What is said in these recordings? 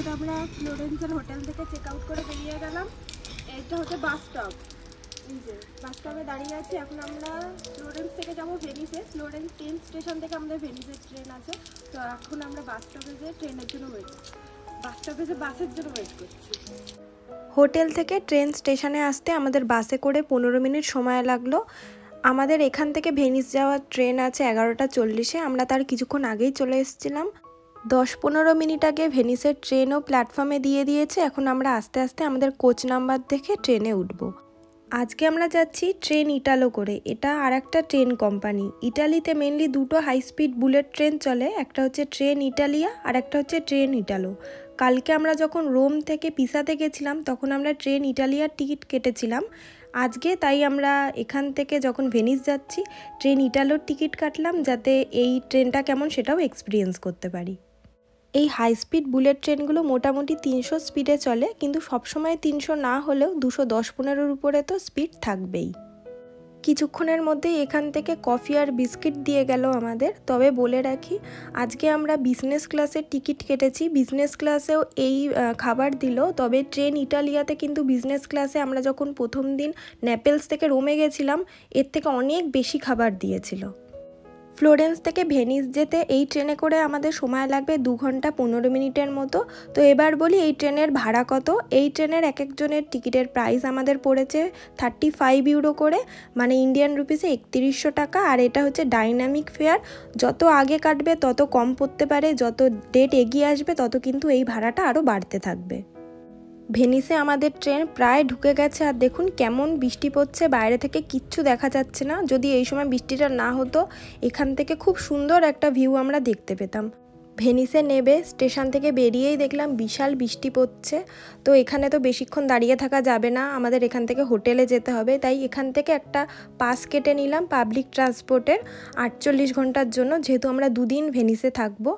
এখন আমরা ফ্লোরেন্সের হোটেল থেকে চেক আউট করে বেরিয়ে গেলাম। এটা হচ্ছে বাস স্টপ। এই যে বাস স্টপে দাঁড়িয়ে আছি। এখন আমরা ফ্লোরেন্স থেকে যাবো ভেনিসে। ফ্লোরেন্স ট্রেন স্টেশন থেকে আমাদের ভেনিসের ট্রেন আছে। তো এখন আমরা বাস স্টপে যেয়ে ট্রেনের জন্য ওয়েট করছি, বাস স্টপে যে বাসের জন্য ওয়েট করছি। হোটেল থেকে ট্রেন স্টেশনে আসতে আমাদের বাসে করে 15 মিনিট সময় লাগলো। আমাদের এখান থেকে ভেনিস যাওয়ার ট্রেন আছে 11টা 40-এ। আমরা তার কিছুক্ষণ আগেই চলে এসেছিলাম। 10-15 মিনিট আগে ভেনিসের ট্রেনও প্ল্যাটফর্মে দিয়ে দিয়েছে। এখন আমরা আস্তে আস্তে আমাদের কোচ নাম্বার দেখে ট্রেনে উঠব। আজকে আমরা যাচ্ছি ট্রেন ইটালো করে। এটা আর একটা ট্রেন কোম্পানি। ইটালিতে মেনলি দুটো হাই স্পিড বুলেট ট্রেন চলে, একটা হচ্ছে ট্রেন ইটালিয়া আর একটা হচ্ছে ট্রেন ইটালো। কালকে আমরা যখন রোম থেকে পিসাতে গেছিলাম তখন আমরা ট্রেন ইটালিয়ার টিকিট কেটেছিলাম। আজকে তাই আমরা এখান থেকে যখন ভেনিস যাচ্ছি ট্রেন ইটালোর টিকিট কাটলাম, যাতে এই ট্রেনটা কেমন সেটাও এক্সপিরিয়েন্স করতে পারি। এই হাই স্পিড বুলেট ট্রেনগুলো মোটামুটি 300 স্পিডে চলে, কিন্তু সবসময় 300 না হলেও 210-15-এর উপরে তো স্পিড থাকবেই। কিছুক্ষণের মধ্যেই এখান থেকে কফি আর বিস্কিট দিয়ে গেল আমাদের। তবে বলে রাখি, আজকে আমরা বিজনেস ক্লাসের টিকিট কেটেছি, বিজনেস ক্লাসেও এই খাবার দিল। তবে ট্রেন ইটালিয়াতে কিন্তু বিজনেস ক্লাসে আমরা যখন প্রথম দিন নেপেলস থেকে রোমে গেছিলাম এর থেকে অনেক বেশি খাবার দিয়েছিল। ফ্লোরেন্স থেকে ভেনিস যেতে এই ট্রেনে করে আমাদের সময় লাগবে 2 ঘন্টা 15 মিনিটের মতো। তো এবার বলি এই ট্রেনের ভাড়া কত। এই ট্রেনের এক একজনের টিকিটের প্রাইস আমাদের পড়েছে 35 ইউরো করে, মানে ইন্ডিয়ান রুপিসে 3100 টাকা। আর এটা হচ্ছে ডাইনামিক ফেয়ার, যত আগে কাটবে তত কম পড়তে পারে, যত ডেট এগিয়ে আসবে তত কিন্তু এই ভাড়াটা আরও বাড়তে থাকবে। ভেনিসে আমাদের ট্রেন প্রায় ঢুকে গেছে। আর দেখুন কেমন বৃষ্টি পড়ছে, বাইরে থেকে কিচ্ছু দেখা যাচ্ছে না। যদি এই সময় বৃষ্টিটা না হতো এখান থেকে খুব সুন্দর একটা ভিউ আমরা দেখতে পেতাম। ভেনিসে নেবে স্টেশন থেকে বেরিয়েই দেখলাম বিশাল বৃষ্টি পড়ছে। তো এখানে তো বেশিক্ষণ দাঁড়িয়ে থাকা যাবে না, আমাদের এখান থেকে হোটেলে যেতে হবে। তাই এখান থেকে একটা পাস কেটে নিলাম পাবলিক ট্রান্সপোর্টের 48 ঘন্টার জন্য, যেহেতু আমরা 2 দিন ভেনিসে থাকবো।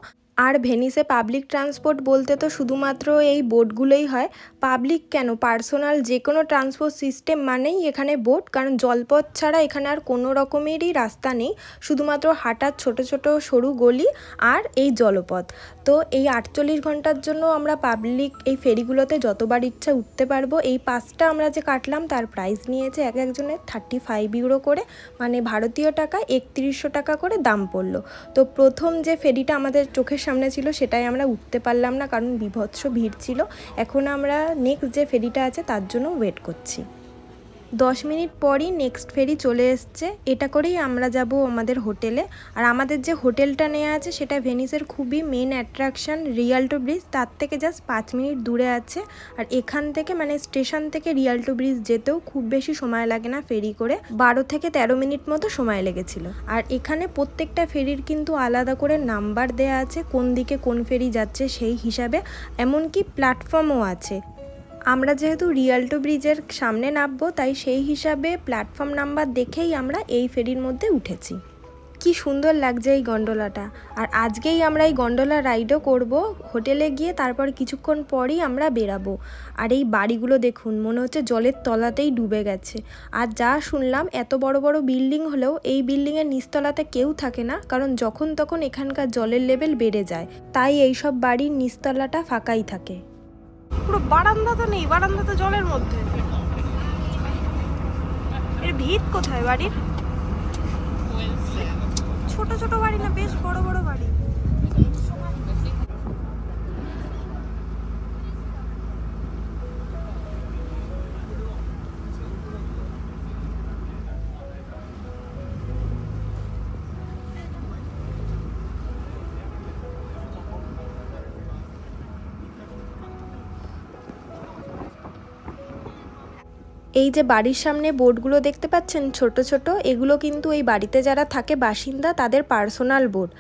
আর ভেনিসে পাবলিক ট্রান্সপোর্ট বলতে তো শুধুমাত্র এই বোটগুলোই হয়। পাবলিক কেন, পার্সোনাল যে কোনো ট্রান্সপোর্ট সিস্টেম মানেই এখানে বোট, কারণ জলপথ ছাড়া এখানে আর কোনো রকমেরই রাস্তা নেই, শুধুমাত্র হাঁটার ছোট ছোট সরু গলি আর এই জলপথ। তো এই 48 ঘন্টার জন্য আমরা পাবলিক এই ফেরিগুলোতে যতবার ইচ্ছা উঠতে পারবো। এই পাসটা আমরা যে কাটলাম তার প্রাইস নিয়েছে এক একজনের 35 ইউরো করে, মানে ভারতীয় টাকা 3100 টাকা করে দাম পড়লো। তো প্রথম যে ফেরিটা আমাদের চোখের সামনে ছিল সেটাই আমরা উঠতে পারলাম না, কারণ বিভৎস ভিড় ছিল। এখন আমরা নেক্সট যে ফেরিটা আছে তার জন্য ওয়েট করছি। 10 মিনিট পরই নেক্সট ফেরি চলে এসছে। এটা করেই আমরা যাব আমাদের হোটেলে। আর আমাদের যে হোটেলটা নেওয়া আছে সেটা ভেনিসের খুবই মেন অ্যাট্রাকশন রিয়ালটো ব্রিজ, তার থেকে জাস্ট 5 মিনিট দূরে আছে। আর এখান থেকে মানে স্টেশন থেকে রিয়ালটো ব্রিজ যেতেও খুব বেশি সময় লাগে না, ফেরি করে 12 থেকে 13 মিনিট মতো সময় লেগেছিল। আর এখানে প্রত্যেকটা ফেরির কিন্তু আলাদা করে নাম্বার দেয়া আছে, কোন দিকে কোন ফেরি যাচ্ছে সেই হিসাবে, এমনকি প্ল্যাটফর্মও আছে। আমরা যেহেতু রিয়ালটো ব্রিজের সামনে নামবো তাই সেই হিসাবে প্ল্যাটফর্ম নাম্বার দেখেই আমরা এই ফেরির মধ্যে উঠেছি। কি সুন্দর লাগছে এই গন্ডোলাটা। আর আজকেই আমরা এই গন্ডোলা রাইডও করব। হোটেলে গিয়ে তারপর কিছুক্ষণ পরই আমরা বেরাবো। আর এই বাড়িগুলো দেখুন, মনে হচ্ছে জলের তলাতেই ডুবে গেছে। আর যা শুনলাম এত বড় বড় বিল্ডিং হলেও এই বিল্ডিংয়ের নিচতলাতে কেউ থাকে না, কারণ যখন তখন এখানকার জলের লেভেল বেড়ে যায়, তাই এইসব বাড়ির নিচতলাটা ফাঁকাই থাকে। পুরো বারান্দা তো নেই, বারান্দাতে জলের মধ্যে। এর ভিত কোথায় বাড়ির? ছোট ছোট বাড়ি না বেশ বড় বড় বাড়ি? এই যে বাড়ির সামনে বোটগুলো দেখতে পাচ্ছেন ছোট ছোট, এগুলো কিন্তু এই বাড়িতে যারা থাকে বাসিন্দা তাদের পার্সোনাল বোট।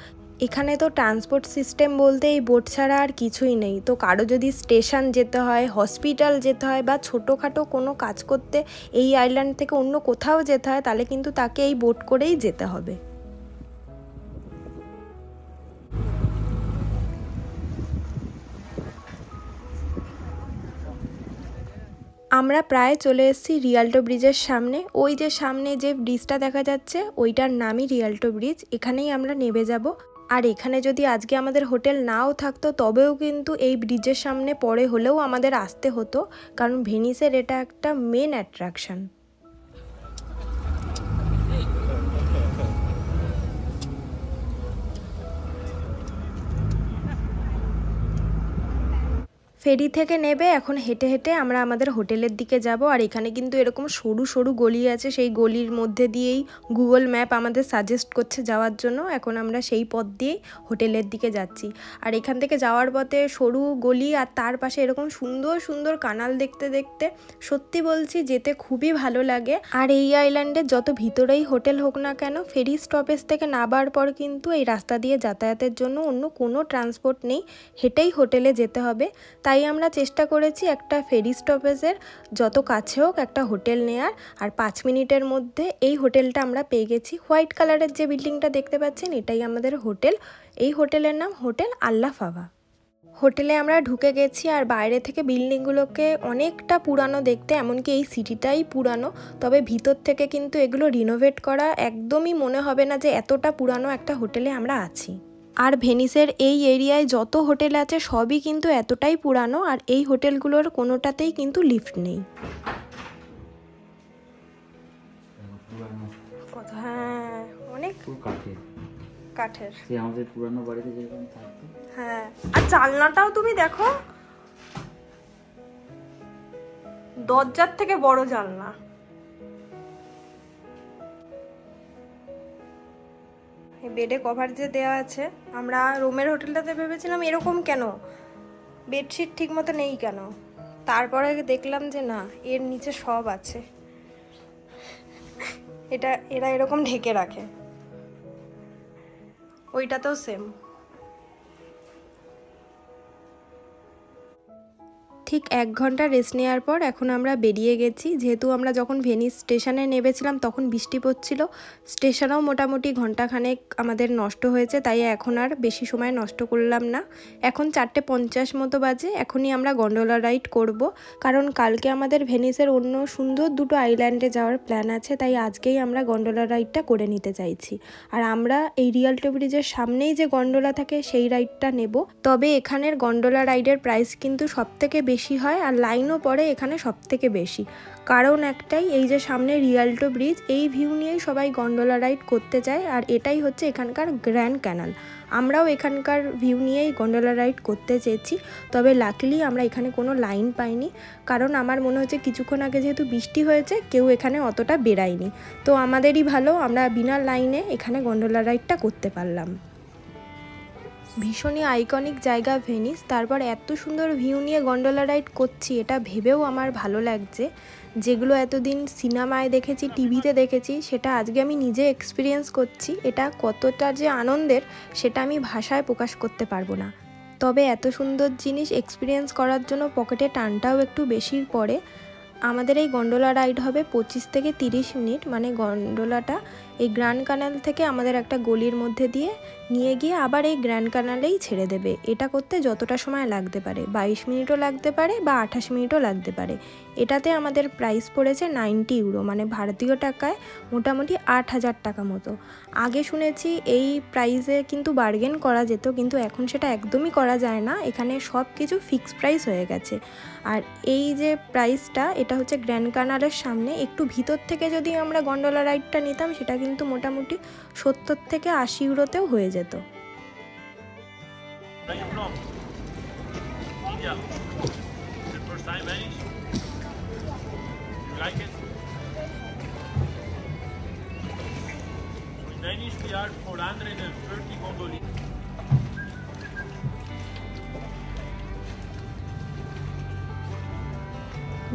এখানে তো ট্রান্সপোর্ট সিস্টেম বলতে এই বোট ছাড়া আর কিছুই নেই। তো কারো যদি স্টেশন যেতে হয়, হসপিটাল যেতে হয় বা ছোটোখাটো কোনো কাজ করতে এই আইল্যান্ড থেকে অন্য কোথাও যেতে হয়, তাহলে কিন্তু তাকে এই বোট করেই যেতে হবে। আমরা প্রায় চলে এসেছি রিয়ালটো ব্রিজের সামনে। ওই যে সামনে যে ব্রিজটা দেখা যাচ্ছে ওইটার নামই রিয়ালটো ব্রিজ, এখানেই আমরা নেমে যাব। আর এখানে যদি আজকে আমাদের হোটেল নাও থাকতো তবেও কিন্তু এই ব্রিজের সামনে পরে হলেও আমাদের আসতে হতো, কারণ ভেনিসের এটা একটা মেন অ্যাট্রাকশন। ফেরি থেকে নেবে এখন হেঁটে হেঁটে আমরা আমাদের হোটেলের দিকে যাব। আর এখানে কিন্তু এরকম সরু সরু গলি আছে, সেই গলির মধ্যে দিয়েই গুগল ম্যাপ আমাদের সাজেস্ট করছে যাওয়ার জন্য। এখন আমরা সেই পথ দিয়েই হোটেলের দিকে যাচ্ছি। আর এখান থেকে যাওয়ার পথে সরু গলি আর তার পাশে এরকম সুন্দর সুন্দর কানাল দেখতে দেখতে সত্যি বলছি যেতে খুবই ভালো লাগে। আর এই আইল্যান্ডের যত ভিতরেই হোটেল হোক না কেন, ফেরি স্টপেজ থেকে নামার পর কিন্তু এই রাস্তা দিয়ে যাতায়াতের জন্য অন্য কোনো ট্রান্সপোর্ট নেই, হেঁটেই হোটেলে যেতে হবে। তাই আমরা চেষ্টা করেছি একটা ফেরি স্টপেজের যত কাছে হোক একটা হোটেল নেয়ার। আর 5 মিনিটের মধ্যে এই হোটেলটা আমরা পেয়ে গেছি। হোয়াইট কালারের যে বিল্ডিংটা দেখতে পাচ্ছেন এটাই আমাদের হোটেল। এই হোটেলের নাম হোটেল আল্লা ফাভা। হোটেলে আমরা ঢুকে গেছি আর বাইরে থেকে বিল্ডিংগুলোকে অনেকটা পুরানো দেখতে, এমনকি এই সিটিটাই পুরানো। তবে ভিতর থেকে কিন্তু এগুলো রিনোভেট করা, একদমই মনে হবে না যে এতটা পুরানো একটা হোটেলে আমরা আছি। আর ভেনিসের এই এরিয়ায় যত হোটেল আছে সবই কিন্তু এতটাই পুরানো, আর এই হোটেলগুলোর কোনোটাতেই কিন্তু লিফট নেই। হ্যাঁ, অনেক কাঠের আমাদের পুরানো বাড়িতে যেরকম থাকতো। হ্যাঁ, আর জানলাটাও তুমি দেখো, দরজার থেকে বড় জানলা। বেডে কভার যে দেওয়া আছে, আমরা রুমের হোটেলটাতে ভেবেছিলাম এরকম কেন, বেডশিট ঠিক মতো নেই কেন, তারপরে দেখলাম যে না, এর নিচে সব আছে। এরা এরকম ঢেকে রাখে। ওইটাতেও সেম। ঠিক 1 ঘন্টা রেস্ট নেওয়ার পর এখন আমরা বেরিয়ে গেছি। যেহেতু আমরা যখন ভেনিস স্টেশনে নেমেছিলাম তখন বৃষ্টি পড়ছিল, স্টেশনেও মোটামুটি ঘন্টাখানেক আমাদের নষ্ট হয়েছে, তাই এখন আর বেশি সময় নষ্ট করলাম না। এখন 4:50 মতো বাজে। এখনই আমরা গন্ডোলা রাইড করব, কারণ কালকে আমাদের ভেনিসের অন্য সুন্দর দুটো আইল্যান্ডে যাওয়ার প্ল্যান আছে, তাই আজকেই আমরা গন্ডোলা রাইডটা করে নিতে চাইছি। আর আমরা এই রিয়ালটো ব্রিজের সামনেই যে গন্ডোলা থাকে সেই রাইডটা নেব। তবে এখানের গন্ডোলা রাইডের প্রাইস কিন্তু সবথেকে বেশি হয়, আর লাইনও পড়ে এখানে সবথেকে বেশি। কারণ একটাই, এই যে সামনে রিয়ালটো ব্রিজ, এই ভিউ নিয়েই সবাই গন্ডোলা রাইড করতে যায়। আর এটাই হচ্ছে এখানকার গ্র্যান্ড ক্যানাল। আমরাও এখানকার ভিউ নিয়েই গন্ডোলা রাইড করতে চেয়েছি, তবে লাকিলি আমরা এখানে কোনো লাইন পাইনি। কারণ আমার মনে হচ্ছে কিছুক্ষণ আগে যেহেতু বৃষ্টি হয়েছে, কেউ এখানে অতটা বেরায়নি, তো আমাদেরই ভালো, আমরা বিনা লাইনে এখানে গন্ডোলা রাইডটা করতে পারলাম। ভীষণই আইকনিক জায়গা ভেনিস, তারপর এত সুন্দর ভিউ নিয়ে গন্ডোলা রাইড করছি, এটা ভেবেও আমার ভালো লাগছে। যেগুলো এতদিন সিনেমায় দেখেছি, টিভিতে দেখেছি, সেটা আজকে আমি নিজে এক্সপিরিয়েন্স করছি। এটা কতটা যে আনন্দের সেটা আমি ভাষায় প্রকাশ করতে পারবো না। তবে এত সুন্দর জিনিস এক্সপিরিয়েন্স করার জন্য পকেটে টানটাও একটু বেশি পড়ে। আমাদের এই গন্ডোলা রাইড হবে 25 থেকে 30 মিনিট, মানে গন্ডোলাটা এই গ্র্যান্ড ক্যানাল থেকে আমাদের একটা গলির মধ্যে দিয়ে নিয়ে গিয়ে আবার এই গ্র্যান্ড ক্যানালেই ছেড়ে দেবে। এটা করতে যতটা সময় লাগতে পারে, 22 মিনিটও লাগতে পারে বা 28 মিনিটও লাগতে পারে। এটাতে আমাদের প্রাইস পড়েছে 90 ইউরো, মানে ভারতীয় টাকায় মোটামুটি 8,000 টাকা মতো। আগে শুনেছি এই প্রাইসে কিন্তু বার্গেন করা যেত, কিন্তু এখন সেটা একদমই করা যায় না, এখানে সব কিছু ফিক্সড প্রাইস হয়ে গেছে। আর এই যে প্রাইসটা, এটা হচ্ছে গ্র্যান্ড ক্যানালের সামনে। একটু ভিতর থেকে যদি আমরা গন্ডোলা রাইডটা নিতাম, সেটা কিন্তু মোটামুটি 70 থেকে 80 ইউরোতেও হয়ে যেত।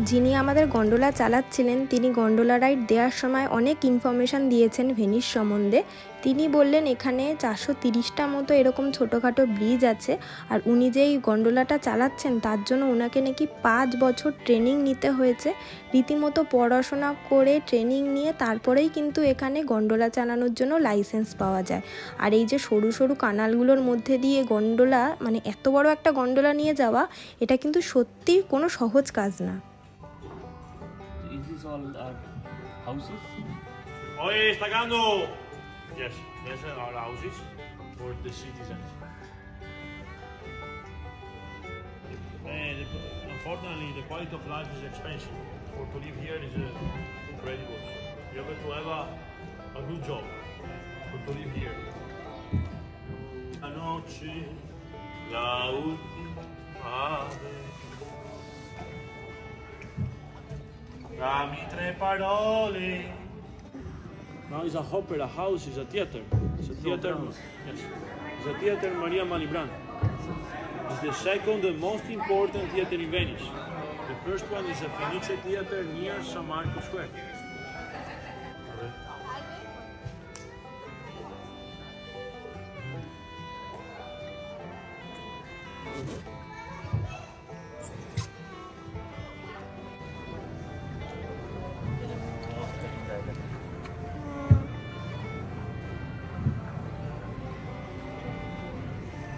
যিনি আমাদের গন্ডোলা চালাচ্ছিলেন তিনি গন্ডোলা রাইড দেওয়ার সময় অনেক ইনফরমেশান দিয়েছেন ভেনিস সম্বন্ধে। তিনি বললেন এখানে 430টা মতো এরকম ছোটোখাটো ব্রিজ আছে, আর উনি যেই গন্ডোলাটা চালাচ্ছেন তার জন্য ওনাকে নাকি 5 বছর ট্রেনিং নিতে হয়েছে। রীতিমতো পড়াশোনা করে ট্রেনিং নিয়ে তারপরেই কিন্তু এখানে গন্ডোলা চালানোর জন্য লাইসেন্স পাওয়া যায়। আর এই যে সরু সরু কানালগুলোর মধ্যে দিয়ে গন্ডোলা, মানে এত বড় একটা গন্ডোলা নিয়ে যাওয়া, এটা কিন্তু সত্যি কোনো সহজ কাজ না। All are houses. Hoy está quedando. Yes, yes, are houses. for the citizens. And unfortunately, the quality of life is expensive. For to live here is incredible. You have to have a good job for to live here. La noche, la última vez. Dammi tre parole. Now it's a opera house, it's a theater. It's a theater. Yes. It's a theater Maria Malibran. It's the second and most important theater in Venice. The first one is a Fenice theater near San Marco Square.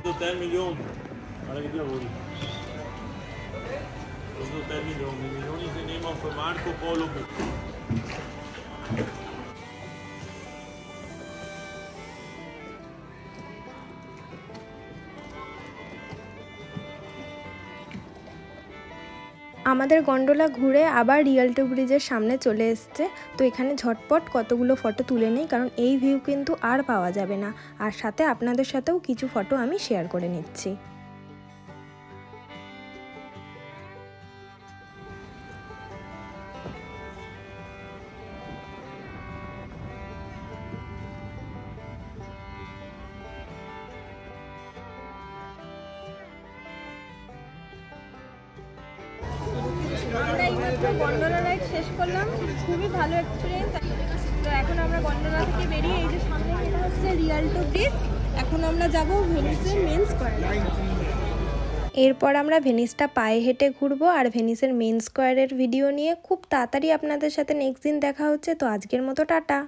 Hotel Million. Guarda che lavori. Questo Hotel Million. Il Million is the name of Marco Polo book. আমাদের gondola ঘুরে আবার রিয়ালটো ব্রিজের সামনে চলে এসছে। তো এখানে ঝটপট কতগুলো ফটো তুলে নেই, কারণ এই ভিউ কিন্তু আর পাওয়া যাবে না। আর সাথে আপনাদের সাথেও কিছু ফটো আমি শেয়ার করে নিচ্ছি। আমরা এইমাত্র গন্ডোলা রাইড শেষ করলাম, খুবই ভালো এক্সপিরিয়েন্স। তো এখন আমরা গন্ডোলা থেকে বেরিয়ে এই যে সামনে এটা হচ্ছে রিয়ালটো ব্রিজ, এখন আমরা যাব ভেনিসের মেন স্কয়ারে। এরপর আমরা ভেনিসটা পায়ে হেঁটে ঘুরবো আর ভেনিসের মেন স্কয়ারের ভিডিও নিয়ে খুব তাড়াতাড়ি আপনাদের সাথে নেক্সট দিন দেখা হচ্ছে। তো আজকের মতো টাটা।